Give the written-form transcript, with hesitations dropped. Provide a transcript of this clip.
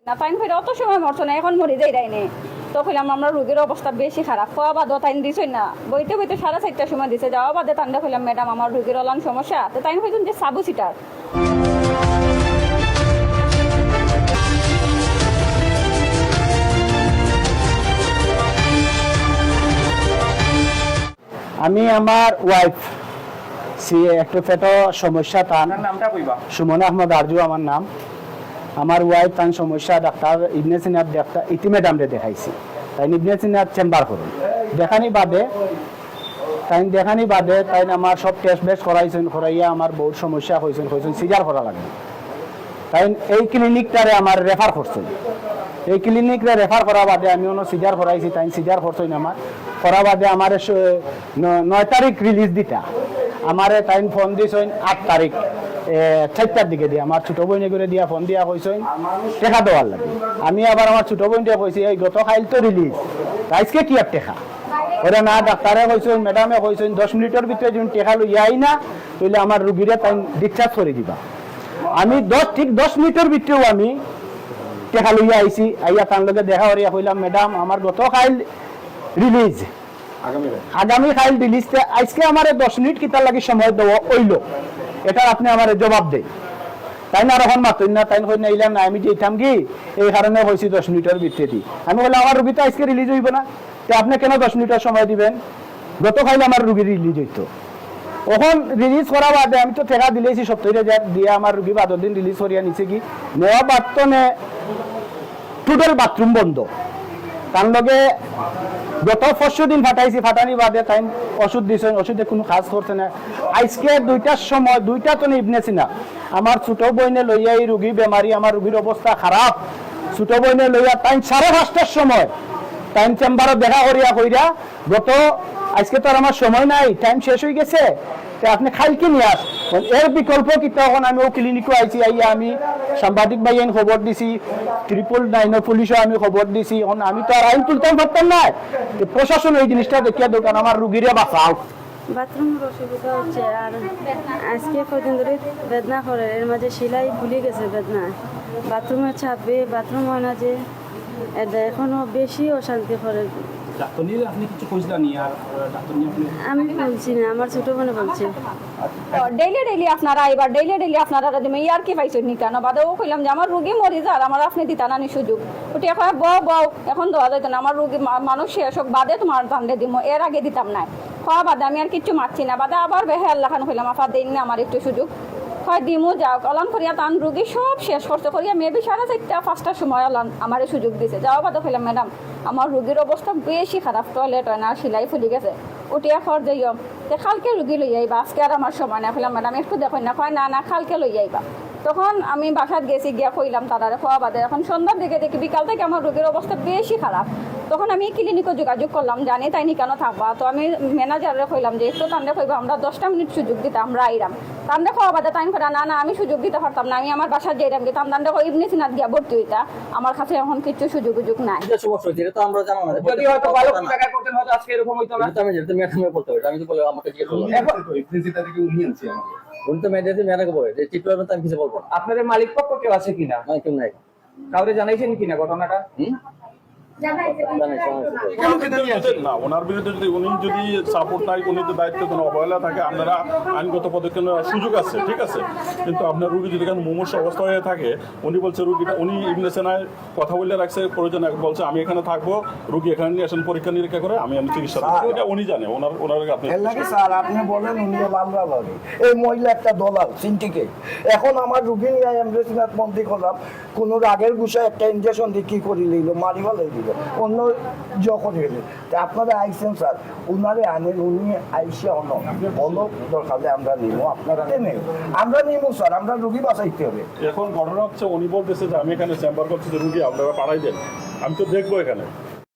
না তাইন ফেরে অত সময় মরতো না, এখন মরি যাই রাইনি। তো কইলাম আমরা রোগীর অবস্থা বেশি খারাপ, খাওয়া বাদও তাইন দিছই না, বইতে বইতে 4:30টার সময় দিছে। যাওয়া বাদে তান্ডা কইলাম ম্যাডাম আমার রোগীর অলান সমস্যা। তো তাইন কইছেন যে সাবু সিটার। আমি আমার ওয়াইফ একটু পেটো সমস্যা, তার নামটা কইবা? সুমন আহমদ আরজু আমার নাম। আমার ওয়াইফ তার সমস্যা ডাক্তার ইবনে সিনার ডাক্তার ইতিমেডামরে দেখাইছি। তাই ইবনে সিনার চেম্বার করুন দেখানি বাদে তাই আমার সব টেস্ট বেস্ট করাইছেন, করাইয়া আমার বহুত সমস্যা হয়েছেন সিজার করা লাগবে। তাই এই ক্লিনিকটারে আমার রেফার করছেন। এই ক্লিনিকরে রেফার করা বাদে আমি অন্য সিজার করাইছি, তাই সিজার করছেন আমার করা বাদে আমার 9 তারিখ রিলিজ দিতা। আমারে তাই ফোন দিয়েছেন 8 তারিখ 4টার দিকে দিয়ে আমার ছোট বোনে করে দিয়া ফোন দিয়া কইছেন টেকা দেওয়ার লাগে। আমি আবার আমার ছোট বোনটা কইছি এই গত খাইল তো রিলিজ, আজকে কি আর টেকা ওরা না। ডাক্তারে কইছেন ম্যাডামে কইছেন 10 মিনিটের ভিতরে যদি টেকা লইয়া আই না তাহলে আমার রুগীরে তাই ডিসচার্জ করে দিবা। আমি 10 মিনিটের ভিতরেও আমি টেকা লইয়া আইছি। আইয়া তার লগে দেখা করিয়া কইলাম ম্যাডাম আমার গত খাইল রিলিজ, আগামী খাইল রিলিজতে আজকে আমার 10 মিনিট কিতার লাগে সময় দেওয়া হইল, এটা আপনি আমার জবাব দেয়। তাই না এখন মাতুন না, তাই কই নাইলাম না আমি যেতাম কি এই কারণে হয়েছি 10 মিনিটের ভিতরে। আমি বললাম আমার রুগী তো আজকে রিলিজ হইব না, তো আপনি কেন 10 মিনিটের সময় দিবেন? গত খাইলে আমার রুগী রিলিজ হইতো। এখন রিলিজ করা বাদে আমি তো টেকা দিলেছি 70,000 দিয়ে আমার রুগী 12 দিন রিলিজ করিয়া নিছে কি নেওয়া বাথরুমে টোটাল বাথরুম বন্ধ। তার লগে গত 5 দিন ফাটাইছি, ফাটানি বাদে তাই ওষুধ দিয়েছেন, ওষুধে কোনো কাজ করছে না। আজকে 2টার সময় 2টা তো ইবনে সিনা আমার ছোট বইনে লইয়া এই রুগী বেমারি, আমার রুগীর অবস্থা খারাপ, ছোট বইনে লইয়া তাই 5:30টার সময় টাইম চেম্বারও দেখা করিয়া কইরা গত আজকে তো আর আমার সময় নাই, টাইম শেষ হয়ে গেছে, আপনি খাইকে নিয়ে আস। এর বিকল্প কি তখন আমি ও ক্লিনিকও আইছি, আইয়া আমি সাংবাদিক ভাইয়েন খবর দিছি, 999 পুলিশও আমি খবর দিছি। আমি তো আর আইন তুলতাম পারতাম না, প্রশাসন এই জিনিসটা দেখিয়া দোকান আমার রুগীরে বাঁচাও। বাথরুমের অসুবিধা হচ্ছে, আর আজকে কদিন ধরে বেদনা করে, এর মাঝে সেলাই খুলে গেছে বেদনা, বাথরুমের চাপে বাথরুম হয় না যে, এটা এখনো বেশি অশান্তি করে। আপনি কিছু কইছিলেন আর আমি বলছি না, আমার ছোট বোনে বলছে। ডেইলি আপনারা এবার ডেইলি আপনারা দিমে ইয়ার কি পাইছেন নি কেন বাদেও কইলাম যে আমার রোগী মরি যার আমার আপনি দিতা না নি সুযোগ। ওটি এখন বউ এখন দেওয়া যাইতো না, আমার রোগী মানুষ শেষ হোক বাদে তোমার দান্দে দিমো, এর আগে দিতাম না। খাওয়া বাদে আমি আর কিচ্ছু মারছি না, বাদে আবার বেহে আল্লাহ খান কইলাম আপা দিন না আমার একটু সুযোগ, হয় দিমু যাও অলান করিয়া তান রুগী সব শেষ করতে করিয়া মেবি 4:30-5টার সময় অলান আমার সুযোগ দিছে। যাওয়া বাদে কইলাম ম্যাডাম আমার রুগীর অবস্থা বেশি খারাপ, টয়লেট হয় না, সেলাই ফুলি গেছে, উঠিয়া খর যাইও তে কালকে রুগী লই আইবা, আজকে আর আমার সময় না। কইলাম ম্যাডাম একটু দেখুন না, কয় না কালকে লই আইবা। তখন আমি বাসাত গেছি, গিয়া কইলাম তারারে খাওয়া বাদে। এখন সন্ধ্যার দিকে দেখি বিকাল থেকে আমার রোগীর অবস্থা বেশি খারাপ। তখন আমি ক্লিনিকে যোগাযোগ করলাম, জানি তাই নি কেন থাকবা। তো আমি ম্যানেজারে কইলাম যে একটু তান্ডে কইবা আমরা 10টা মিনিট সুযোগ দিতাম, আমরা আইরাম। তান্ডে খাওয়া বাদে তাই করে না আমি সুযোগ দিতে পারতাম না, আমি আমার বাসার যাইরাম কি তান্ডে ইবনে সিনাত গিয়া ভর্তি হইতা, আমার কাছে এখন কিছু সুযোগ নাই। সমস্যা হচ্ছে, এটা তো আমরা জানো না। যদি হয়তো ভালো টাকা করতেন হয়তো আজকে এরকম হইতো না। আমি যেটা মেয়েটা বলতে পারি, আমি তো বলে আমাকে জিজ্ঞেস করলাম এখন প্রিন্সিপাল থেকে উনি আনছি আমাকে, উনি তো মেয়েটাকে বলে যে চিট্টুয়ার আমি কিছু বলবো না। আপনাদের মালিক পক্ষ কেউ আছে কিনা? না, কেউ নাই। কাউরে জানাইছেন কিনা ঘটনাটা? না, ওনার বিরুদ্ধে যদি উনি যদি সাপোর্ট নাই, উনি যদি দায়িত্ব কোনো অবহেলা থাকে, আপনারা আইনগত পদক্ষেপ নেওয়ার সুযোগ আছে, ঠিক আছে। কিন্তু আপনার রুগী যদি মুমূর্ষ অবস্থা হয়ে থাকে, উনি বলছে রুগীটা, উনি ইবনে সিনায় কথা বলে রাখছে, প্রয়োজন বলছে আমি এখানে থাকবো, রুগী এখানে নিয়ে আসেন, পরীক্ষা নিরীক্ষা করে আমি চিকিৎসা দেবো, এটা উনি জানে। ওনার আপনি স্যার আপনি বলেন উনি লালরা লাগে এই মহিলা একটা দলাল সিন্ডিকেট। এখন আমার রুগী নিয়ে এমব্রেসিনাথ মন্ত্রী করলাম, কোন রাগের গুছায় একটা ইঞ্জেকশন দিয়ে কি করে লইল, মারি ফেলাই দিল, অন্য যখন গেলে আপনারা আইসেন স্যার, উনারে আনেন, উনি আইসে অন্য বলো দরকারে আমরা নিব, আপনারা নেই আমরা নিব স্যার, আমরা রুগী বাঁচাইতে হবে। এখন ঘটনা হচ্ছে উনি বলতেছে যে আমি এখানে চেম্বার করছি, রুগী আপনারা পাঠাই দেন, আমি তো দেখবো এখানে।